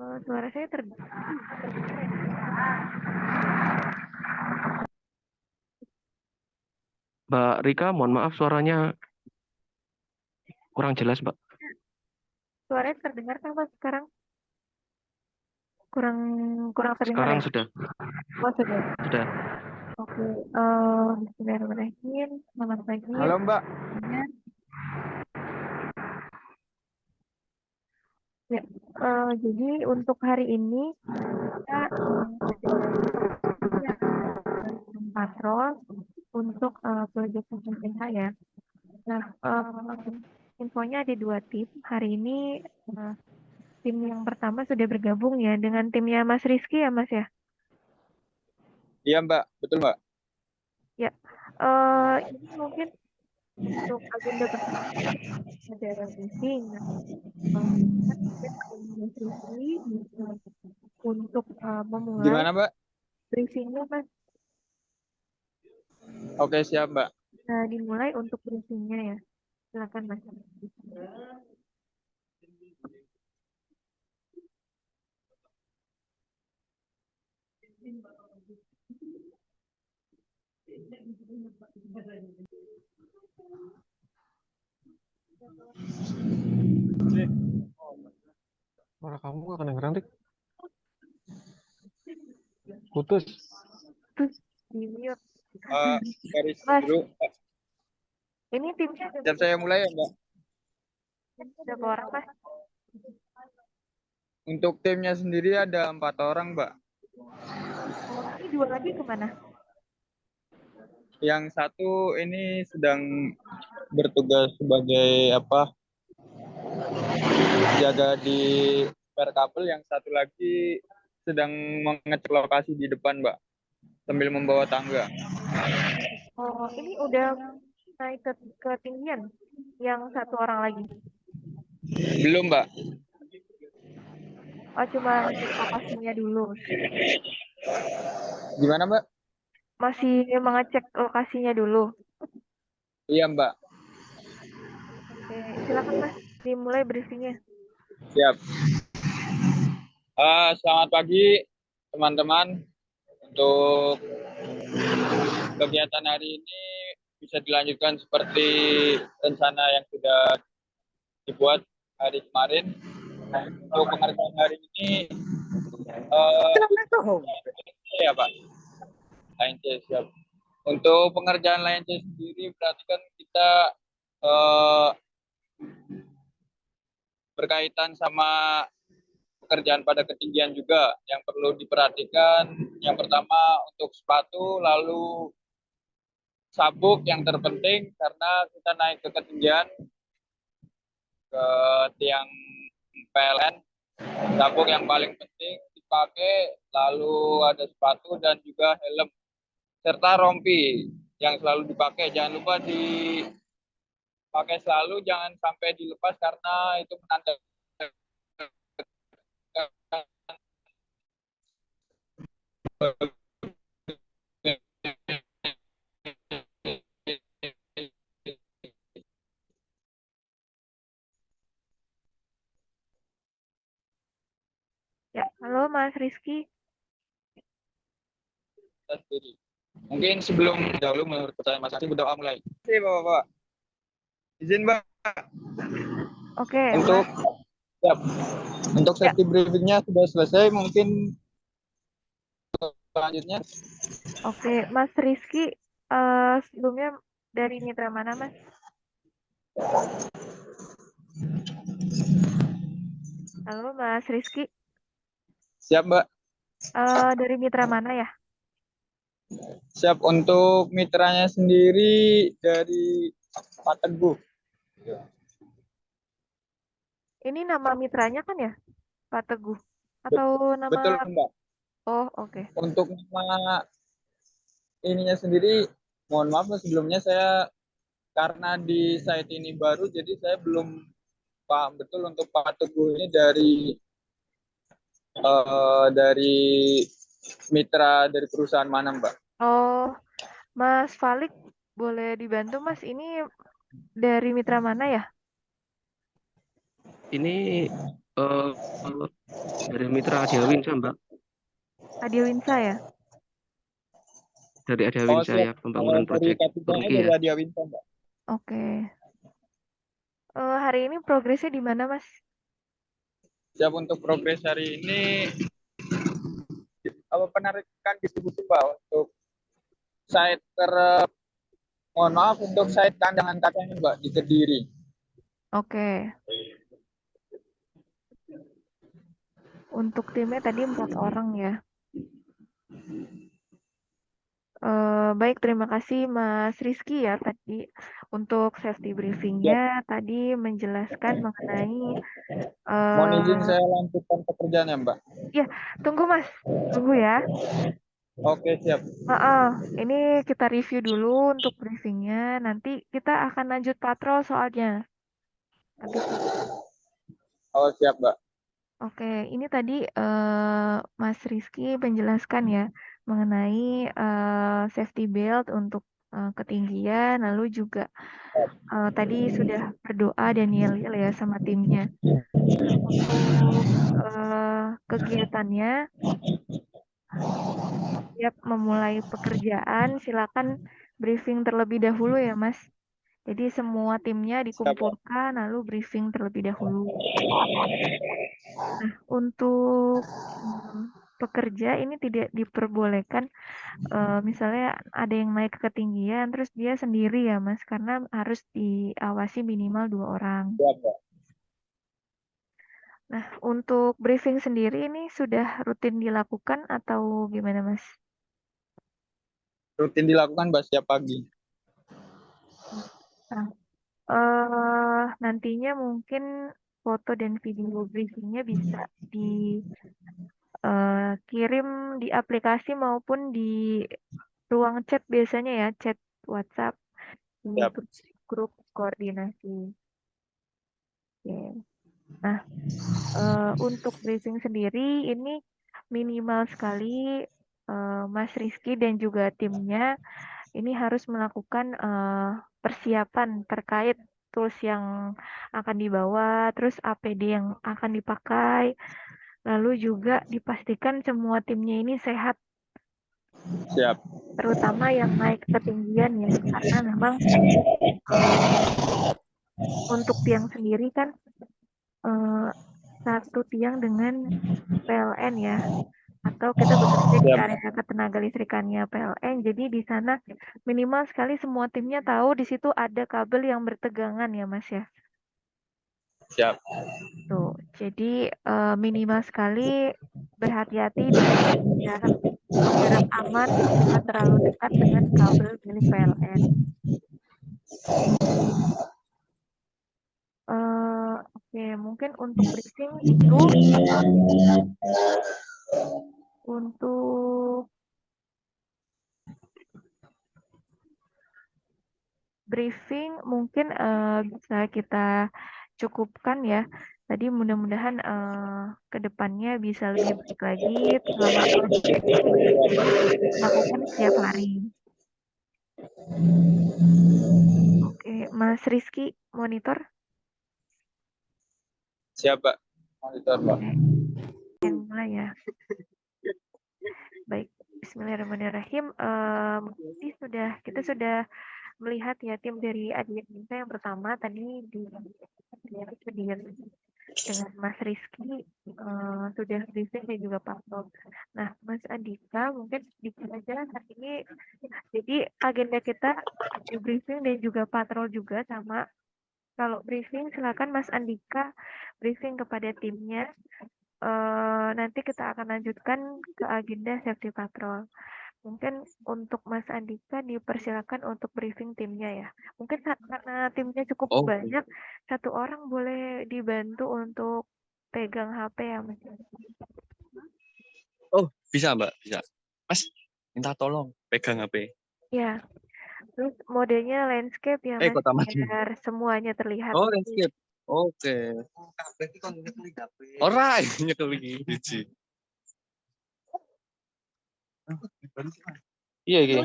Suara saya terdengar ya? Mbak Rika, mohon maaf suaranya kurang jelas, Mbak. Suaranya terdengar kan Pak sekarang? Kurang kurang terdengar Sekarang ya? sudah. Oh sudah. Sudah. Oke. Bismillahirrahmanirrahim. Selamat pagi. Halo Mbak. Ya, jadi untuk hari ini kita ada patrol untuk proyek PPH ya. Nah, infonya ada 2 tim. Hari ini tim yang pertama sudah bergabung ya dengan timnya Mas Rizky ya Mas ya. Iya Mbak, betul Mbak. Ya, ini mungkin untuk agenda pertama ada briefing. Mas Rizky untuk memulai Gimana Mbak? briefingnya Mas. Oke siap Mbak. Nah, dimulai untuk briefingnya ya. Silakan Mas. Suara kamu nggak kedengeran, Rik. Putus. Terus di mute. Garis Mas, dulu. ini timnya ada Siap saya mulai ya Mbak. berapa orang Mas? Untuk timnya sendiri ada 4 orang Mbak. Ini 2 lagi kemana? Yang satu ini sedang bertugas sebagai jaga di spare kabel, yang satu lagi sedang mengecek lokasi di depan Mbak sambil membawa tangga. Oh, ini udah naik ke ketinggian yang 1 orang lagi. Belum Mbak. Oh, cuma ngecek lokasinya dulu. Gimana Mbak? Masih mengecek lokasinya dulu. Iya Mbak. Oke, silakan Mas, dimulai briefingnya. Siap. Selamat pagi teman-teman. Untuk kegiatan hari ini bisa dilanjutkan seperti rencana yang sudah dibuat hari kemarin. Untuk pengerjaan hari ini ya Pak, Line C siap. Untuk pengerjaan Line C sendiri berarti kan kita berkaitan sama pekerjaan pada ketinggian juga yang perlu diperhatikan. Yang pertama untuk sepatu, lalu sabuk yang terpenting karena kita naik ke ketinggian ke tiang PLN. Sabuk yang paling penting dipakai, lalu ada sepatu dan juga helm serta rompi yang selalu dipakai. Jangan lupa dipakai selalu, jangan sampai dilepas karena itu menandakan Ya, halo Mas Rizky. sendiri. Mungkin sebelum dahulu menurut pertanyaan Mas Adi berdoa mulai. Terima kasih Bapak. Izin Mbak. Oke, Untuk Mas. siap. Untuk Ya, safety briefingnya sudah selesai, mungkin selanjutnya. oke, Mas Rizky, sebelumnya dari mitra mana Mas? Halo Mas Rizky, Siap Mbak. dari mitra mana ya? Siap. Untuk mitranya sendiri dari Pak Teguh. Ini nama mitranya kan ya, Pak Teguh? Atau Betul nama? Mbak. Oh, oke. Untuk nama ininya sendiri, mohon maaf sebelumnya, saya karena di site ini baru, jadi saya belum paham betul untuk Pak Teguh ini dari mitra dari perusahaan mana Mbak? Oh, Mas Falik, boleh dibantu Mas? Ini dari mitra mana ya? Ini Eh, dari Mitra Adia Winsa, Mbak. Adia Winsa ya? Dari Adia Oh Winsa siap. ya, pembangunan Dari proyek K3-nya Turki dari ya. Adia Winta, Mbak. Oke. Hari ini progresnya di mana, Mas? Siap untuk progres hari ini penarikan distribusi Mbak untuk site mohon maaf untuk site kandangan kacanya Mbak di Kediri. Oke. Untuk timnya tadi 4 orang ya. Baik, terima kasih Mas Rizky ya tadi untuk safety Siap. briefingnya tadi menjelaskan mengenai Mohon izin eh saya lanjutkan pekerjaannya Mbak. ya, tunggu Mas, tunggu ya. Oke siap. Ini kita review dulu untuk briefingnya. Nanti kita akan lanjut patrol soalnya. Habis ini. Oh siap Mbak. Oke, ini tadi Mas Rizky menjelaskan ya mengenai safety belt untuk ketinggian, lalu juga tadi sudah berdoa dan yel-yel ya sama timnya. Untuk kegiatannya, siap memulai pekerjaan, silakan briefing terlebih dahulu ya Mas. Jadi semua timnya Siap Mbak. dikumpulkan, lalu briefing terlebih dahulu. Nah, untuk pekerja ini tidak diperbolehkan misalnya ada yang naik ke ketinggian terus dia sendiri ya Mas karena harus diawasi minimal 2 orang. Siap Mbak. Nah, untuk briefing sendiri ini sudah rutin dilakukan atau gimana Mas? Rutin dilakukan Mbak setiap pagi. Nah, nantinya mungkin foto dan video briefingnya bisa dikirim di aplikasi maupun di ruang chat biasanya ya, chat WhatsApp di Siap. grup koordinasi. Oke. Nah, untuk briefing sendiri ini minimal sekali Mas Rizky dan juga timnya ini harus melakukan persiapan terkait tools yang akan dibawa, terus APD yang akan dipakai, lalu juga dipastikan semua timnya ini sehat, Siap. terutama yang naik ketinggian ya, karena memang untuk tiang sendiri kan eh, satu tiang dengan PLN ya, atau kita bekerja di Siap. area ketenaga listrikannya PLN. Jadi di sana minimal sekali semua timnya tahu di situ ada kabel yang bertegangan ya Mas ya. Siap. Tuh, jadi minimal sekali berhati-hati dengan jarak aman, jangan terlalu dekat dengan kabel milik PLN. Oke, mungkin untuk briefing itu untuk briefing mungkin bisa kita cukupkan ya. Tadi mudah-mudahan ke depannya bisa lebih baik lagi selama proses ini briefing dilakukan setiap hari. Oke, Mas Rizky monitor. Siap Mbak. Monitor Mbak. Oke, yang mulai ya. Baik, Bismillahirrahmanirrahim. Ini kita sudah melihat ya tim dari Adia Minta yang pertama tadi di dengan Mas Rizky sudah briefing dan juga Pak Bob. Nah, Mas Andika mungkin sedikit aja hari ini. Jadi agenda kita di briefing dan juga patrol juga sama. Kalau briefing silakan Mas Andika briefing kepada timnya. Nanti kita akan lanjutkan ke agenda safety patrol. Mungkin untuk Mas Andika dipersilakan untuk briefing timnya ya. Mungkin karena timnya cukup banyak, satu orang boleh dibantu untuk pegang HP ya Mas. Oh, bisa Mbak, bisa. Mas, minta tolong pegang HP. Ya, terus modenya landscape ya Mas, Kota Mati. biar semuanya terlihat. Oh, landscape. Oke. Ora, nyekel iki biji. Iya, iya.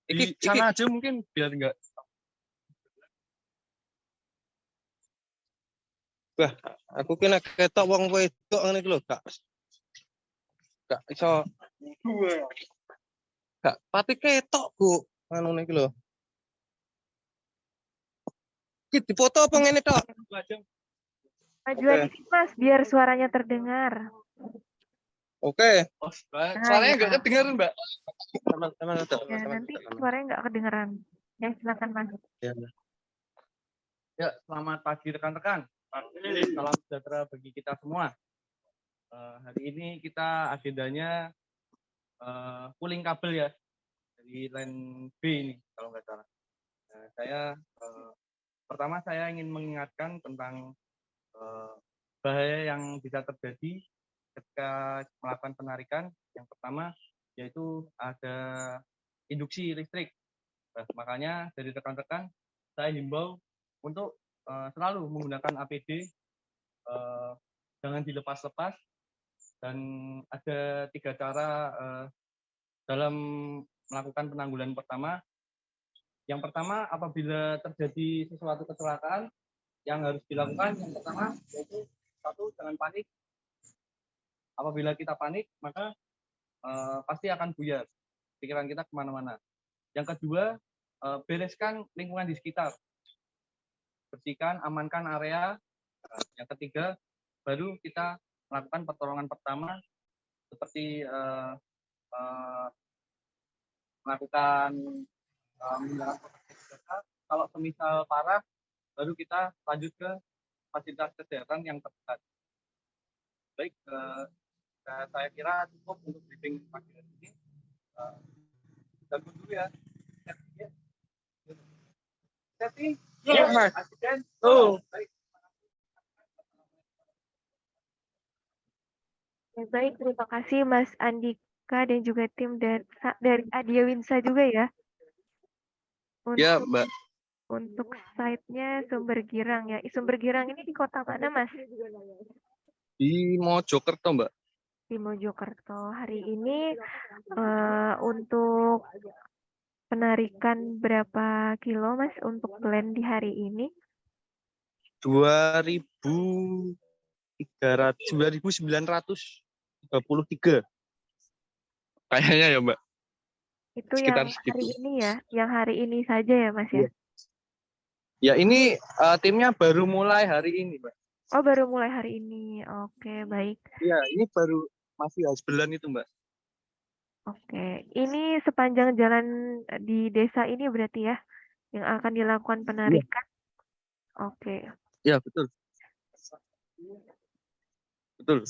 Iki sana aja mungkin biar enggak Wah, aku kena ketok wong wedok ngene iki lho, gak iso gak pati ketok, Bu. Anu niki lho. Iki dipoto apa ngene tok? Majuan dikit Mas, biar suaranya terdengar. Oke. Oh, ya. suaranya nggak kedengeran, Mbak. Teman ada. Ya, nanti suaranya nggak kedengeran. Ya, silakan Mas. Ya, selamat pagi rekan-rekan. Salam sejahtera bagi kita semua. Hari ini kita agendanya pulling kabel ya dari line B ini kalau nggak salah. Pertama saya ingin mengingatkan tentang bahaya yang bisa terjadi ketika melakukan penarikan. Yang pertama yaitu ada induksi listrik. Makanya dari rekan-rekan saya himbau untuk selalu menggunakan APD, jangan dilepas-lepas, dan ada 3 cara dalam melakukan penanggulangan pertama. Yang pertama, apabila terjadi sesuatu kecelakaan, yang harus dilakukan yang pertama yaitu 1, jangan panik. Apabila kita panik, maka pasti akan buyar, pikiran kita kemana-mana. Yang kedua, bereskan lingkungan di sekitar, bersihkan, amankan area. Yang ketiga, baru kita melakukan pertolongan pertama seperti melakukan kalau semisal parah, baru kita lanjut ke fasilitas kesehatan yang terdekat. Baik, saya kira cukup untuk briefing pagi hari ini. Dan dulu ya. Setting. Ya, Mas. Asisten. Baik. Baik, terima kasih Mas Andika dan juga tim dari Adia Winsa juga ya. Ya, Mbak. Untuk site-nya Sumber Girang ya. Sumber Girang ini di kota mana, Mas? Di Mojokerto, Mbak. Di Mojokerto. Hari ini untuk penarikan berapa kilo, Mas, untuk plan di hari ini? 2.933 kayaknya ya, Mbak. Itu Sekitar yang segitu. hari ini ya, yang hari ini saja ya, Mas ya? Ya, ini timnya baru mulai hari ini, Mbak. Oh, baru mulai hari ini. Oke, baik. Iya, ini baru masih hasbelan itu, Mbak. Oke, ini sepanjang jalan di desa ini berarti ya, yang akan dilakukan penarikan? Oke. Ya, betul. Betul.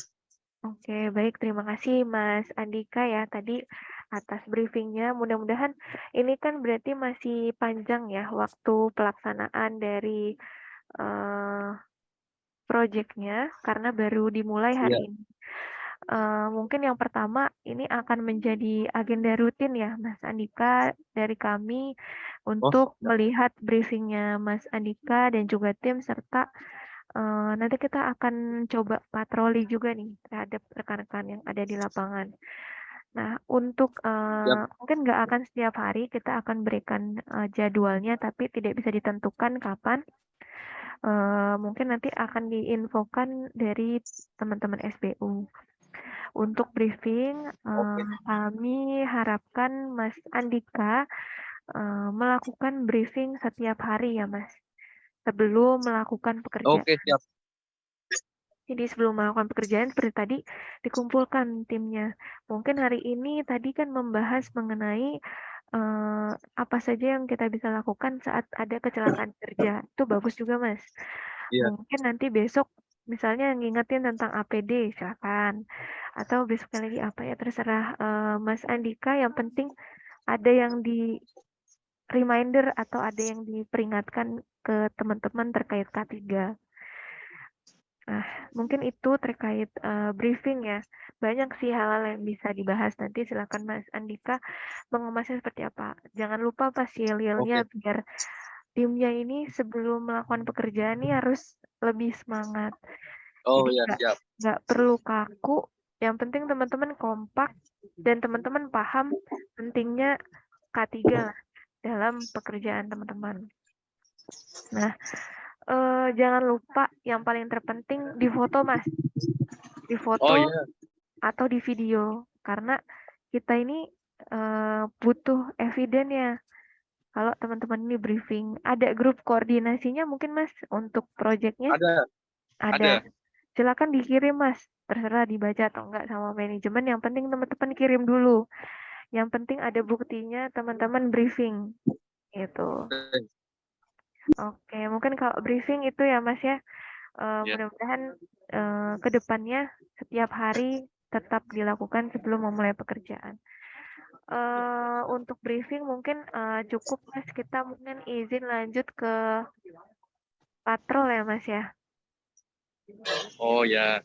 Oke, baik. Terima kasih Mas Andika ya tadi atas briefingnya. Mudah-mudahan ini kan berarti masih panjang ya waktu pelaksanaan dari proyeknya karena baru dimulai hari ini. Mungkin yang pertama ini akan menjadi agenda rutin ya Mas Andika dari kami untuk melihat briefingnya Mas Andika dan juga tim serta nanti kita akan coba patroli juga nih terhadap rekan-rekan yang ada di lapangan. Nah, untuk mungkin nggak akan setiap hari kita akan berikan jadwalnya, tapi tidak bisa ditentukan kapan. Mungkin nanti akan diinfokan dari teman-teman SBU. Untuk briefing, kami harapkan Mas Andika melakukan briefing setiap hari ya, Mas, sebelum melakukan pekerjaan. Oke, siap. Jadi sebelum melakukan pekerjaan seperti tadi dikumpulkan timnya. Mungkin hari ini tadi kan membahas mengenai apa saja yang kita bisa lakukan saat ada kecelakaan kerja. Itu bagus juga, Mas. Iya. Mungkin nanti besok misalnya ngingetin tentang APD, silakan. Atau besoknya lagi apa ya, terserah Mas Andika. Yang penting ada yang di reminder atau ada yang diperingatkan ke teman-teman terkait K3. Nah, mungkin itu terkait briefing ya. Banyak sih hal-hal yang bisa dibahas nanti. Silakan Mas Andika mengemasnya seperti apa. Jangan lupa pas yel-yelnya biar timnya ini sebelum melakukan pekerjaan ini harus lebih semangat. Oh Jadi ya, siap. nggak perlu kaku. Yang penting teman-teman kompak dan teman-teman paham pentingnya K3 lah dalam pekerjaan teman-teman. Nah, Jangan lupa yang paling terpenting di foto, Mas. Di Oh foto iya. atau di video. Karena kita ini butuh eviden ya. Kalau teman-teman ini briefing, ada grup koordinasinya mungkin Mas untuk proyeknya? Ada. Ada. Silakan dikirim Mas. Terserah dibaca atau enggak sama manajemen. Yang penting teman-teman kirim dulu. Yang penting ada buktinya teman-teman briefing. Gitu. Oke, mungkin kalau briefing itu ya Mas ya. Ya. Mudah-mudahan ke depannya setiap hari tetap dilakukan sebelum memulai pekerjaan. Untuk briefing mungkin cukup Mas, kita mungkin izin lanjut ke patrol ya Mas ya. Oh ya.